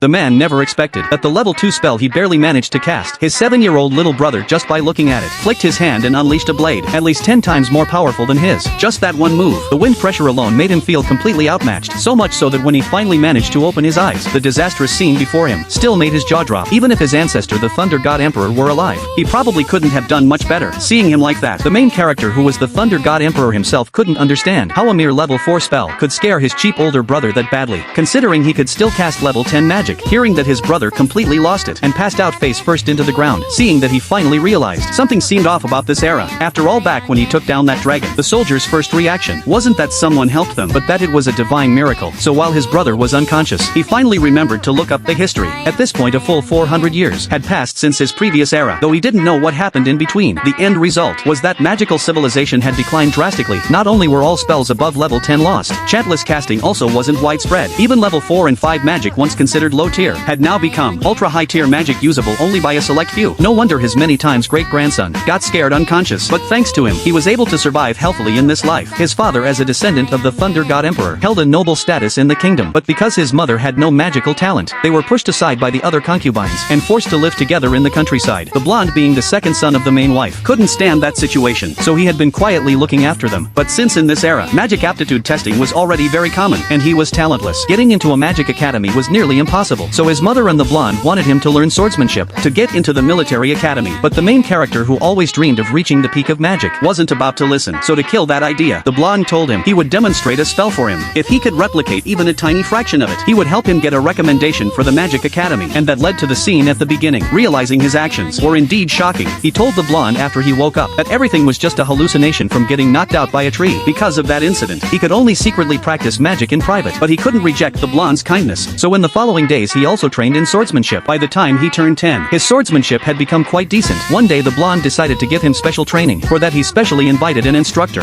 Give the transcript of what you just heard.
The man never expected that the level 2 spell he barely managed to cast, his 7-year-old little brother just by looking at it, flicked his hand and unleashed a blade, at least 10 times more powerful than his. Just that one move, the wind pressure alone made him feel completely outmatched, so much so that when he finally managed to open his eyes, the disastrous scene before him still made his jaw drop. Even if his ancestor the Thunder God Emperor were alive, he probably couldn't have done much better. Seeing him like that, the main character who was the Thunder God Emperor himself couldn't understand how a mere level 4 spell could scare his cheap older brother that badly, considering he could still cast level 10 magic. Hearing that his brother completely lost it and passed out face first into the ground, seeing that he finally realized something seemed off about this era. After all, back when he took down that dragon, the soldier's first reaction wasn't that someone helped them, but that it was a divine miracle. So while his brother was unconscious, he finally remembered to look up the history. At this point a full 400 years had passed since his previous era, though he didn't know what happened in between. The end result was that magical civilization had declined drastically. Not only were all spells above level 10 lost, chantless casting also wasn't widespread. Even level 4 and 5 magic, once considered low tier, had now become ultra-high tier magic usable only by a select few. No wonder his many times great-grandson got scared unconscious, but thanks to him, he was able to survive healthily in this life. His father, as a descendant of the Thunder God Emperor, held a noble status in the kingdom, but because his mother had no magical talent, they were pushed aside by the other concubines and forced to live together in the countryside. The blonde, being the second son of the main wife, couldn't stand that situation, so he had been quietly looking after them. But since in this era, magic aptitude testing was already very common, and he was talentless, getting into a magic academy was nearly impossible. So his mother and the blonde wanted him to learn swordsmanship, to get into the military academy. But the main character, who always dreamed of reaching the peak of magic, wasn't about to listen. So to kill that idea, the blonde told him he would demonstrate a spell for him. If he could replicate even a tiny fraction of it, he would help him get a recommendation for the magic academy. And that led to the scene at the beginning. Realizing his actions were indeed shocking, he told the blonde after he woke up that everything was just a hallucination from getting knocked out by a tree. Because of that incident, he could only secretly practice magic in private, but he couldn't reject the blonde's kindness. So in the following days he also trained in swordsmanship. By the time he turned 10, his swordsmanship had become quite decent. One day the blonde decided to give him special training. For that he specially invited an instructor.